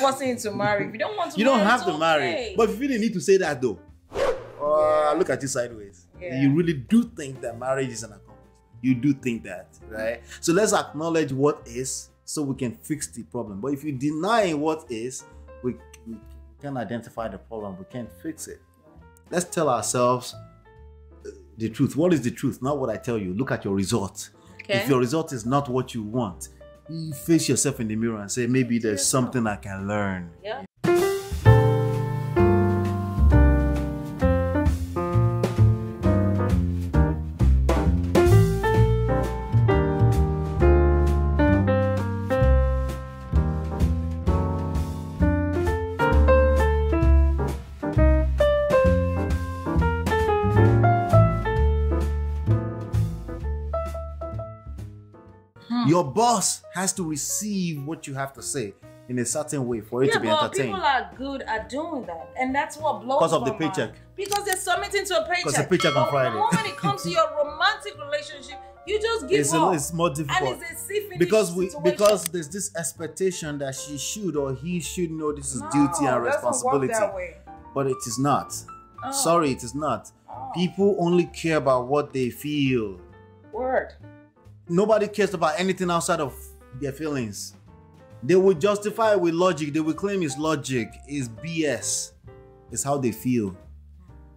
forcing you to marry. If you don't want to you marry, don't have it's to okay. marry. But if you really need to say that though, look at you sideways. Yeah. You really do think that marriage is an accomplishment. You do think that, right? So let's acknowledge what is so we can fix the problem. But if you deny what is, we can't identify the problem. We can't fix it. Let's tell ourselves the truth. What is the truth? Not what I tell you. Look at your result. Okay. If your result is not what you want, you face yourself in the mirror and say, maybe there's something I can learn. Yeah. Your boss has to receive what you have to say in a certain way for it to be entertained. People are good at doing that, and that's what blows Because of my the paycheck. mind. Because they're submitting to a paycheck. Because the paycheck on Friday. The moment it comes to your romantic relationship, you just give up. It's more difficult. And it's a see-finish because there's this expectation that she should or he should know this is duty and responsibility. It doesn't work that way. But it is not. Oh. Sorry, it is not. Oh. People only care about what they feel. Word. Nobody cares about anything outside of their feelings. They will justify it with logic. They will claim it's logic. It's BS. It's how they feel.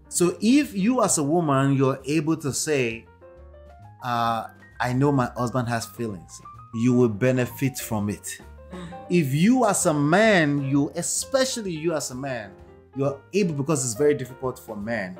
So if you as a woman, you're able to say, I know my husband has feelings, you will benefit from it. If you as a man, especially you as a man, you're able, because it's very difficult for men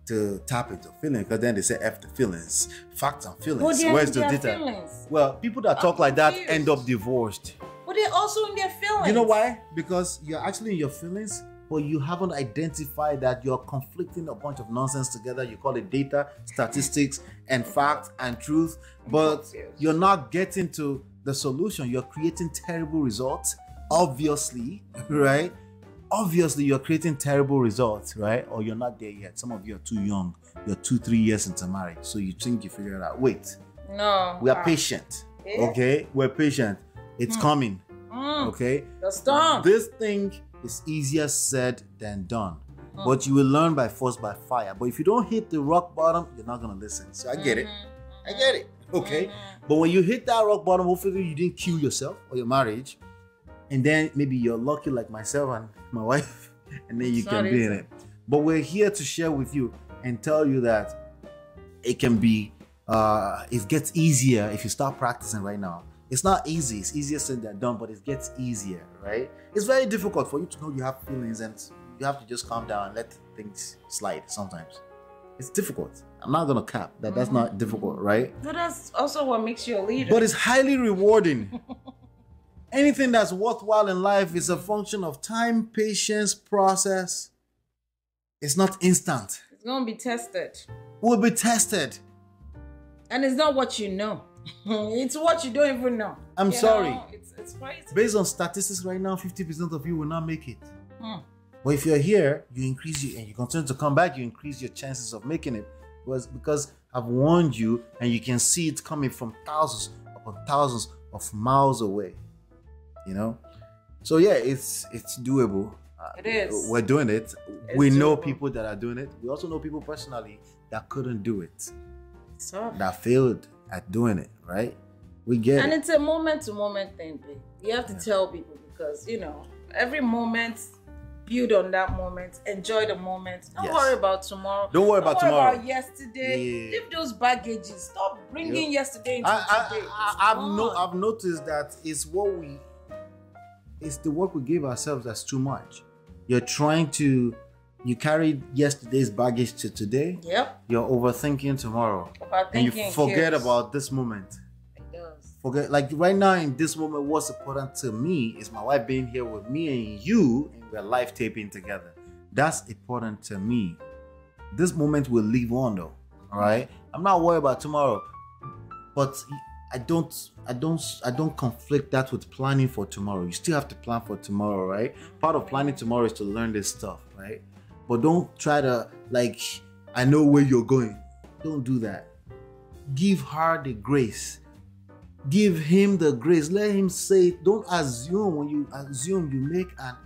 to tap into feelings, because then they say F the feelings, facts and feelings. Where's the data? Feelings. Well, people that talk like that end up divorced. But they're also in their feelings. You know why? Because you're actually in your feelings, but you haven't identified that you're conflicting a bunch of nonsense together. You call it data, statistics, and fact and truth, but you're not getting to the solution. You're creating terrible results, obviously, right? Obviously, you're creating terrible results, right? Or you're not there yet. Some of you are too young. You're 2-3 years into marriage, so you think you figured it out. Wait. No. We are patient. Yeah. Okay? We're patient. It's coming. Okay? The storm. This thing is easier said than done. But you will learn by force, by fire. But if you don't hit the rock bottom, you're not going to listen. So I get it. I get it. Okay? But when you hit that rock bottom, hopefully you didn't kill yourself or your marriage. And then maybe you're lucky like myself and my wife, and then you can be in it. But we're here to share with you and tell you that it can be, it gets easier if you start practicing right now. It's not easy. It's easier said than done, but it gets easier, right? It's very difficult for you to know you have feelings, and you have to just calm down and let things slide sometimes. It's difficult. I'm not going to cap that. That's not difficult, right? But that's also what makes you a leader. But it's highly rewarding. Anything that's worthwhile in life is a function of time, patience, process. It's not instant. It's going to be tested. Will be tested. And it's not what you know. It's what you don't even know. I'm sorry. It's crazy. Based on statistics right now, 50% of you will not make it. But if you're here, you increase and you continue to come back, you increase your chances of making it. Because I've warned you, and you can see it coming from thousands upon thousands of miles away. You know, so yeah, it's doable. It is. We're doing it. We know people that are doing it. We also know people personally that couldn't do it, that failed at doing it. Right? We get it. And it's a moment-to-moment thing, babe. You have to tell people, because every moment, build on that moment, enjoy the moment. Don't worry about tomorrow. Don't worry about tomorrow. About yesterday. Leave those baggages. Stop bringing yesterday into today. I've noticed that it's the work we give ourselves that's too much. You carry yesterday's baggage to today. Yep. You're overthinking tomorrow. And you forget about this moment. It does. Forget, like right now in this moment, what's important to me is my wife being here with me and you, and we're live taping together. That's important to me. This moment will live on though. All right. I'm not worried about tomorrow, but I don't conflict that with planning for tomorrow. You still have to plan for tomorrow, right? Part of planning tomorrow is to learn this stuff, right? But don't try to, like, I know where you're going. Don't do that. Give her the grace Give him the grace. Let him say it. Don't assume. When you assume, you make an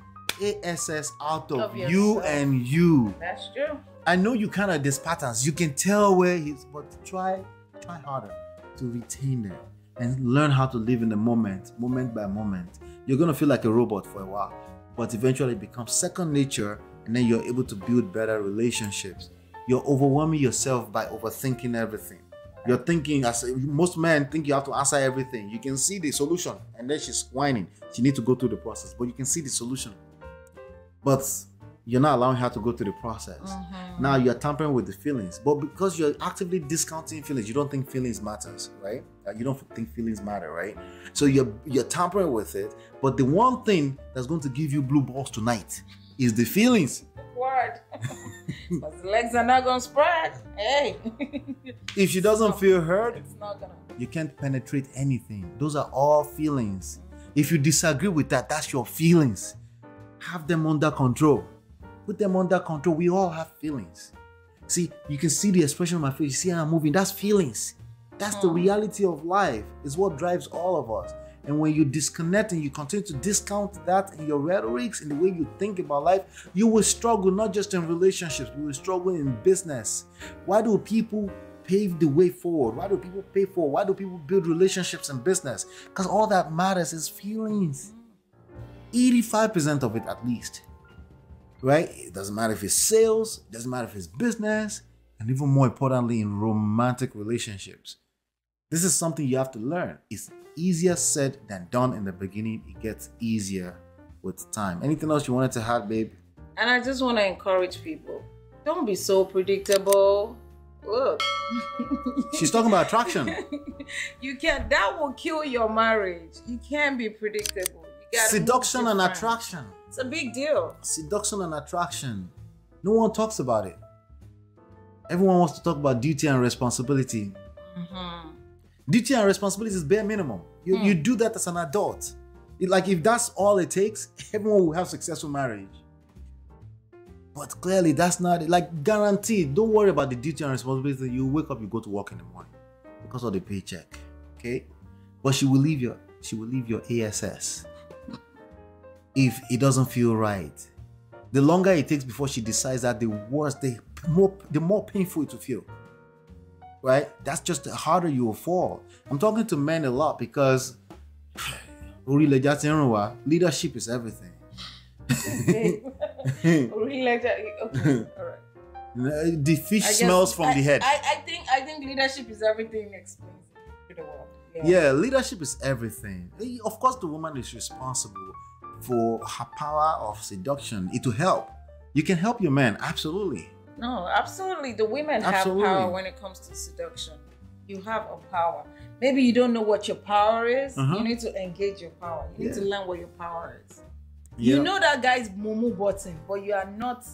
ASS out of you and you. That's true. I know you kind of these patterns. You can tell where he's, but try harder to retain them and learn how to live in the moment by moment. You're gonna feel like a robot for a while, but eventually it becomes second nature, and then you're able to build better relationships. You're overwhelming yourself by overthinking everything. You're thinking, as most men think, you have to answer everything. You can see the solution, and then she's whining. She needs to go through the process, but you can see the solution. But you're not allowing her to go through the process. Now you're tampering with the feelings, but because you're actively discounting feelings, you don't think feelings matters, right? You don't think feelings matter, right? So you're tampering with it, but the one thing that's going to give you blue balls tonight is the feelings. Word. But the legs are not gonna spread. Hey. If she doesn't feel heard, it's not gonna. You can't penetrate anything. Those are all feelings. If you disagree with that, that's your feelings. Have them under control. Put them under control. We all have feelings. See, you can see the expression on my face. You see how I'm moving. That's feelings. That's the reality of life. It's what drives all of us. And when you disconnect and you continue to discount that in your rhetorics, in the way you think about life, you will struggle not just in relationships, you will struggle in business. Why do people pave the way forward? Why do people pay forward? Why do people build relationships in business? Because all that matters is feelings. 85% of it at least. Right? It doesn't matter if it's sales, it doesn't matter if it's business, and even more importantly, in romantic relationships. This is something you have to learn. It's easier said than done in the beginning. It gets easier with time. Anything else you wanted to add, babe? And I just want to encourage people. Don't be so predictable. Look. She's talking about attraction. You can't. That will kill your marriage. You can't be predictable. You gotta seduction and attraction. It's a big deal. Seduction and attraction. No one talks about it. Everyone wants to talk about duty and responsibility. Duty and responsibility is bare minimum. You do that as an adult. Like if that's all it takes, everyone will have successful marriage. But clearly that's not it. Like guaranteed, don't worry about the duty and responsibility. You wake up, you go to work in the morning because of the paycheck. Okay? But she will leave your ASS if it doesn't feel right. The longer it takes before she decides that, the worse, the more painful it will feel. Right? That's just the harder you will fall. I'm talking to men a lot because leadership is everything. Okay. All right. The fish smells from the head. I think leadership is everything explains it to the world. Yeah, leadership is everything. Of course, the woman is responsible for her power of seduction. It will help. You can help your man, absolutely. No, absolutely. The women have power when it comes to seduction. You have a power. Maybe you don't know what your power is. You need to engage your power. You need to learn what your power is. You know that guy's mumu button, but you are not,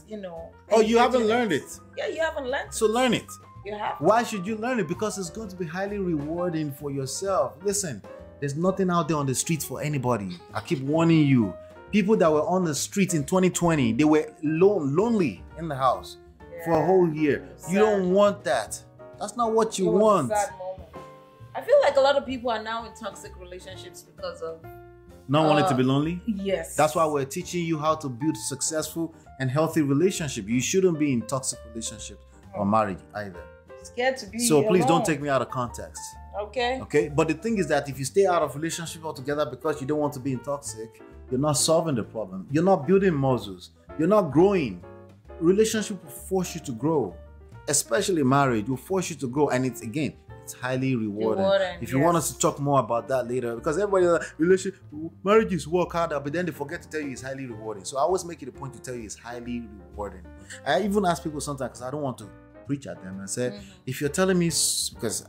Oh, you haven't learned it. Yeah, you haven't learned it. So learn it. You have. Why should you learn it? Because it's going to be highly rewarding for yourself. Listen, there's nothing out there on the streets for anybody. I keep warning you. People that were on the streets in 2020, they were lonely in the house for a whole year. You don't want that. That's not what you want. Sad moment. I feel like a lot of people are now in toxic relationships because of not wanting to be lonely? Yes. That's why we're teaching you how to build successful and healthy relationship. You shouldn't be in toxic relationships or marriage either. Scared to be So please alone. don't take me out of context. Okay. Okay? But the thing is that if you stay out of relationship altogether because you don't want to be in toxic, you're not solving the problem. You're not building muscles. You're not growing. Relationship will force you to grow. Especially marriage will force you to grow. And it's highly rewarding. If you want us to talk more about that later, because everybody relationship, marriage is work harder, but then they forget to tell you it's highly rewarding. So I always make it a point to tell you it's highly rewarding. I even ask people sometimes, because I don't want to preach at them, and say, if you're telling me, because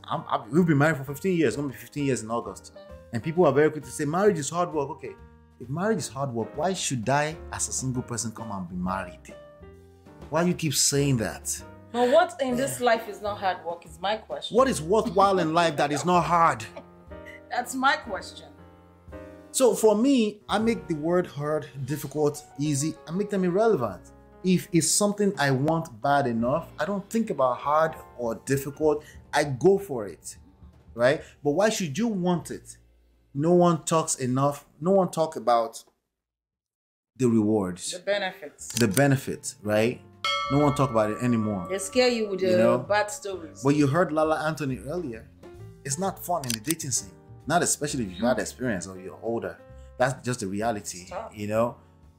we've been married for 15 years, it's going to be 15 years in August, and people are very quick to say marriage is hard work. Okay, if marriage is hard work, why should I as a single person come and be married? Why you keep saying that? But what in this life is not hard work is my question. What is worthwhile in life that is not hard? That's my question. So for me, I make the word hard, difficult, easy, I make them irrelevant. If it's something I want bad enough, I don't think about hard or difficult, I go for it. right? But why should you want it? No one talks enough. No one talk about the rewards. The benefits, right? No one talk about it anymore. They scare you with the bad stories. But you heard Lala Anthony earlier. It's not fun in the dating scene. Not especially if you've had experience or you're older. That's just the reality, you know?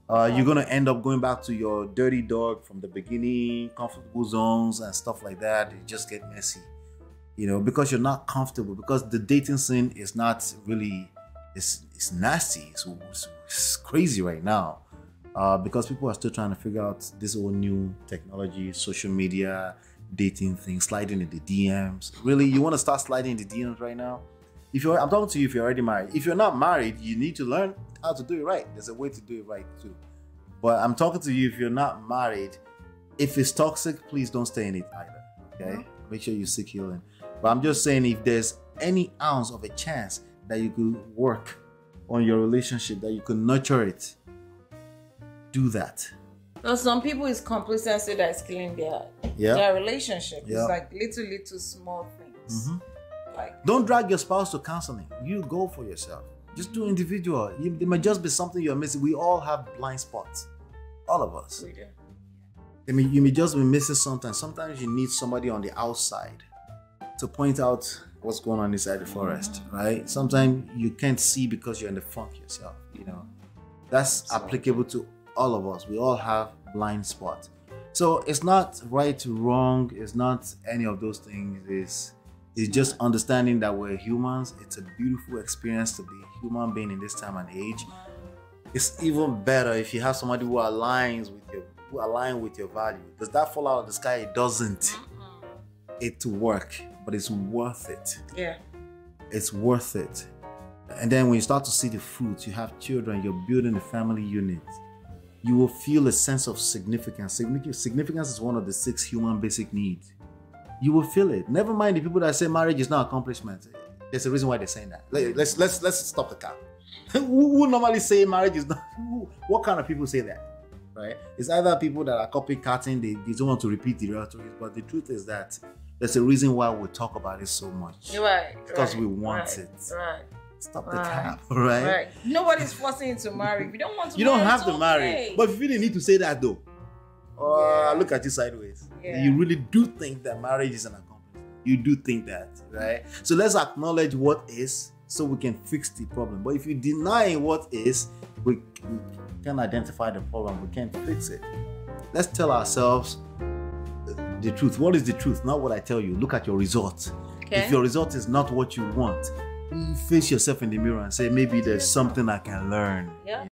You're going to end up going back to your dirty dog from the beginning, comfortable zones and stuff like that. It just get messy, you know, because you're not comfortable, because the dating scene is not really, it's nasty. It's crazy right now because people are still trying to figure out this whole new technology, social media, dating thing, sliding in the DMs. Really, you want to start sliding in the DMs right now? I'm talking to you if you're already married. If you're not married, you need to learn how to do it right. There's a way to do it right too. But I'm talking to you if you're not married. If it's toxic, please don't stay in it either. Okay? Make sure you seek healing. But I'm just saying, if there's any ounce of a chance that you could work on your relationship, that you could nurture it, do that. Now, some people, it's complacency that is killing their relationship. It's like little small things. Like, don't drag your spouse to counseling. You go for yourself. Just do individual. There might just be something you're missing. We all have blind spots. All of us. We do. I mean, you may just be missing something. Sometimes you need somebody on the outside to point out what's going on inside the forest, right? Sometimes you can't see because you're in the funk yourself, you know. That's applicable to all of us. We all have blind spots. So it's not right, wrong. It's not any of those things. It's just understanding that we're humans. It's a beautiful experience to be a human being in this time and age. It's even better if you have somebody who aligns with your value. Does that fall out of the sky? It doesn't. It work, but it's worth it. Yeah. It's worth it. And then when you start to see the fruits, you have children, you're building a family unit, you will feel a sense of significance. Significance is one of the 6 human basic needs. You will feel it. Never mind the people that say marriage is not accomplishment. There's a reason why they're saying that. Let's stop the cap. Who normally say marriage is not? What kind of people say that? Right? It's either people that are copycatting. They don't want to repeat the rhetoric. But the truth is that there's a reason why we talk about it so much. Right. Because we want it. Right. Stop the cap. Right. Nobody's forcing you to marry. If you don't want to. You don't have to marry. But if you didn't need to say that though. I look at you sideways. You really do think that marriage is an accomplishment. You do think that, right? So let's acknowledge what is so we can fix the problem. But if you deny what is, we can't identify the problem. We can't fix it. Let's tell ourselves the truth. What is the truth? Not what I tell you. Look at your result. Okay. If your result is not what you want, face yourself in the mirror and say, maybe there's something I can learn. Yeah.